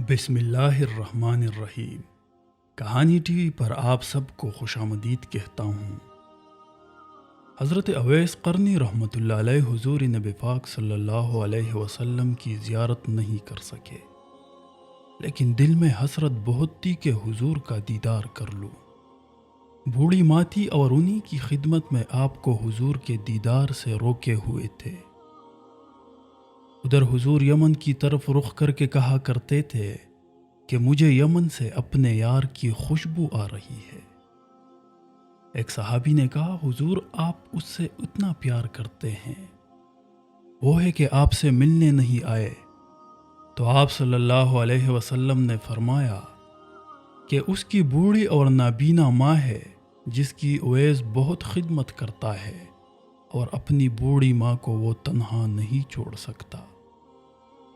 بسم اللہ الرحمن الرحیم۔ کہانی ٹی وی پر آپ سب کو خوش آمدید کہتا ہوں۔ حضرت اویس قرنی رحمۃ اللہ علیہ حضور نبی پاک صلی اللہ علیہ وسلم کی زیارت نہیں کر سکے، لیکن دل میں حسرت بہت تھی کہ حضور کا دیدار کر لوں۔ بوڑھی ماں تھی اور انہی کی خدمت میں آپ کو حضور کے دیدار سے روکے ہوئے تھے۔ ادھر حضور یمن کی طرف رخ کر کے کہا کرتے تھے کہ مجھے یمن سے اپنے یار کی خوشبو آ رہی ہے۔ ایک صحابی نے کہا، حضور آپ اس سے اتنا پیار کرتے ہیں، وہ ہے کہ آپ سے ملنے نہیں آئے؟ تو آپ صلی اللہ علیہ وسلم نے فرمایا کہ اس کی بوڑھی اور نابینا ماں ہے جس کی اویس بہت خدمت کرتا ہے، اور اپنی بوڑھی ماں کو وہ تنہا نہیں چھوڑ سکتا۔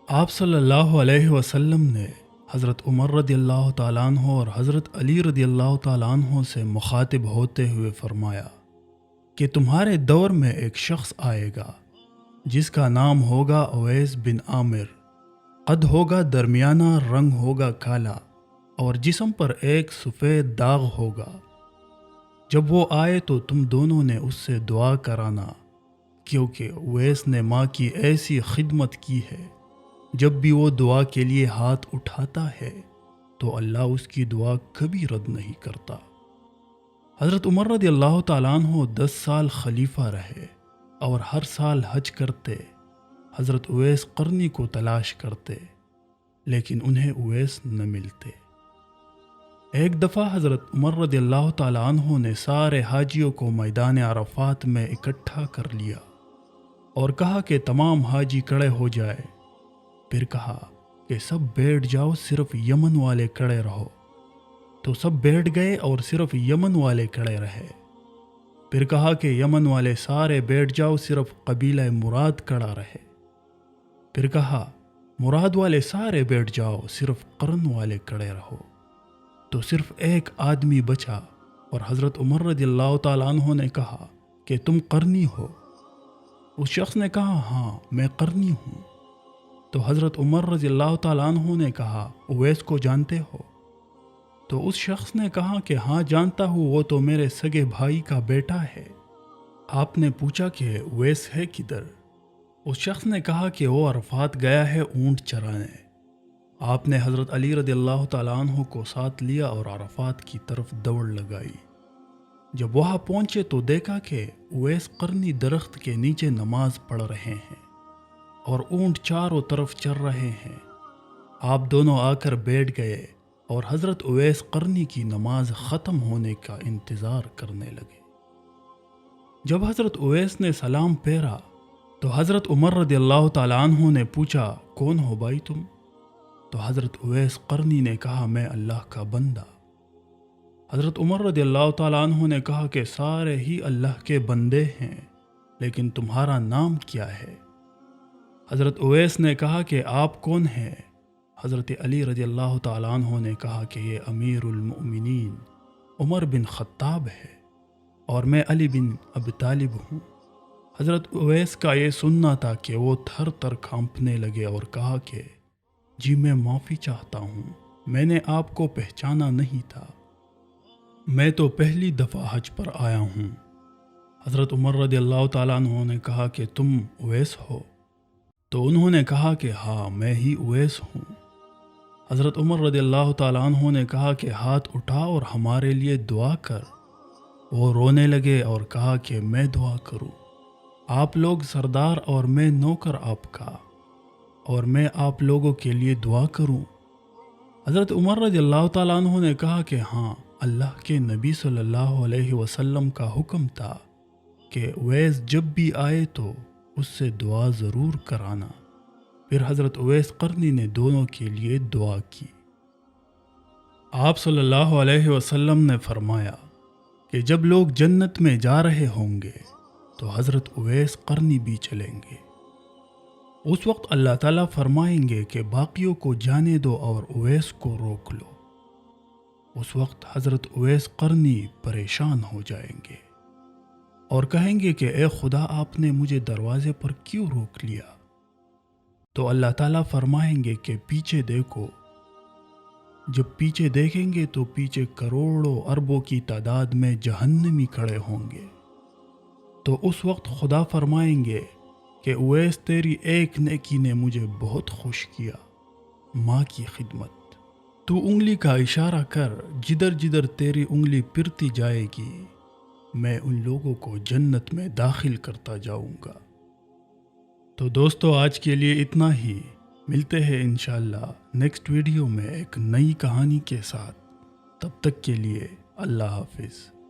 آپ صلی اللہ علیہ وسلم نے حضرت عمر رضی اللہ تعالیٰ عنہ اور حضرت علی رضی اللہ تعالیٰ عنہ سے مخاطب ہوتے ہوئے فرمایا کہ تمہارے دور میں ایک شخص آئے گا جس کا نام ہوگا اویس بن عامر، قد ہوگا درمیانہ، رنگ ہوگا کالا، اور جسم پر ایک سفید داغ ہوگا۔ جب وہ آئے تو تم دونوں نے اس سے دعا کرانا، کیونکہ اویس نے ماں کی ایسی خدمت کی ہے، جب بھی وہ دعا کے لیے ہاتھ اٹھاتا ہے تو اللہ اس کی دعا کبھی رد نہیں کرتا۔ حضرت عمر رضی اللہ تعالیٰ عنہ 10 سال خلیفہ رہے اور ہر سال حج کرتے، حضرت اویس قرنی کو تلاش کرتے، لیکن انہیں اویس نہ ملتے۔ ایک دفعہ حضرت عمر رضی اللہ تعالیٰ عنہ نے سارے حاجیوں کو میدان عرفات میں اکٹھا کر لیا اور کہا کہ تمام حاجی کھڑے ہو جائے۔ پھر کہا کہ سب بیٹھ جاؤ، صرف یمن والے کھڑے رہو۔ تو سب بیٹھ گئے اور صرف یمن والے کھڑے رہے۔ پھر کہا کہ یمن والے سارے بیٹھ جاؤ، صرف قبیلہ مراد کھڑا رہے۔ پھر کہا مراد والے سارے بیٹھ جاؤ، صرف قرن والے کھڑے رہو۔ تو صرف ایک آدمی بچا، اور حضرت عمر رضی اللہ تعالیٰ عنہ نے کہا کہ تم قرنی ہو؟ اس شخص نے کہا ہاں میں قرنی ہوں۔ تو حضرت عمر رضی اللہ تعالیٰ عنہ نے کہا اویس کو جانتے ہو؟ تو اس شخص نے کہا کہ ہاں جانتا ہوں، وہ تو میرے سگے بھائی کا بیٹا ہے۔ آپ نے پوچھا کہ اویس ہے کدھر؟ اس شخص نے کہا کہ وہ عرفات گیا ہے اونٹ چرانے۔ آپ نے حضرت علی رضی اللہ تعالیٰ عنہ کو ساتھ لیا اور عرفات کی طرف دوڑ لگائی۔ جب وہاں پہنچے تو دیکھا کہ اویس قرنی درخت کے نیچے نماز پڑھ رہے ہیں اور اونٹ چاروں طرف چر رہے ہیں۔ آپ دونوں آ کر بیٹھ گئے اور حضرت اویس قرنی کی نماز ختم ہونے کا انتظار کرنے لگے۔ جب حضرت اویس نے سلام پھیرا تو حضرت عمر رضی اللہ تعالیٰ عنہ نے پوچھا کون ہو بھائی تم؟ تو حضرت اویس قرنی نے کہا میں اللہ کا بندہ۔ حضرت عمر رضی اللہ تعالیٰ عنہ نے کہا کہ سارے ہی اللہ کے بندے ہیں، لیکن تمہارا نام کیا ہے؟ حضرت اویس نے کہا کہ آپ کون ہیں؟ حضرت علی رضی اللہ تعالیٰ عنہ نے کہا کہ یہ امیر المؤمنین عمر بن خطاب ہے، اور میں علی بن ابی طالب ہوں۔ حضرت اویس کا یہ سننا تھا کہ وہ تھر تھر کانپنے لگے اور کہا کہ جی میں معافی چاہتا ہوں، میں نے آپ کو پہچانا نہیں تھا، میں تو پہلی دفعہ حج پر آیا ہوں۔ حضرت عمر رضی اللہ تعالیٰ عنہ نے کہا کہ تم اویس ہو؟ تو انہوں نے کہا کہ ہاں میں ہی اویس ہوں۔ حضرت عمر رضی اللہ تعالیٰ عنہ نے کہا کہ ہاتھ اٹھا اور ہمارے لیے دعا کر۔ وہ رونے لگے اور کہا کہ میں دعا کروں؟ آپ لوگ سردار اور میں نوکر آپ کا، اور میں آپ لوگوں کے لیے دعا کروں؟ حضرت عمر رضی اللہ تعالیٰ عنہ نے کہا کہ ہاں، اللہ کے نبی صلی اللہ علیہ وسلم کا حکم تھا کہ اویس جب بھی آئے تو اس سے دعا ضرور کرانا۔ پھر حضرت اویس قرنی نے دونوں کے لیے دعا کی۔ آپ صلی اللہ علیہ وسلم نے فرمایا کہ جب لوگ جنت میں جا رہے ہوں گے تو حضرت اویس قرنی بھی چلیں گے۔ اس وقت اللہ تعالیٰ فرمائیں گے کہ باقیوں کو جانے دو اور اویس کو روک لو۔ اس وقت حضرت اویس قرنی پریشان ہو جائیں گے اور کہیں گے کہ اے خدا آپ نے مجھے دروازے پر کیوں روک لیا؟ تو اللہ تعالیٰ فرمائیں گے کہ پیچھے دیکھو، جب پیچھے دیکھیں گے تو پیچھے کروڑوں اربوں کی تعداد میں جہنمی کھڑے ہوں گے۔ تو اس وقت خدا فرمائیں گے کہ اویس تیری ایک نیکی نے مجھے بہت خوش کیا، ماں کی خدمت۔ تو انگلی کا اشارہ کر، جدھر جدھر تیری انگلی پھرتی جائے گی میں ان لوگوں کو جنت میں داخل کرتا جاؤں گا۔ تو دوستو آج کے لیے اتنا ہی، ملتے ہیں انشاءاللہ نیکسٹ ویڈیو میں ایک نئی کہانی کے ساتھ۔ تب تک کے لیے اللہ حافظ۔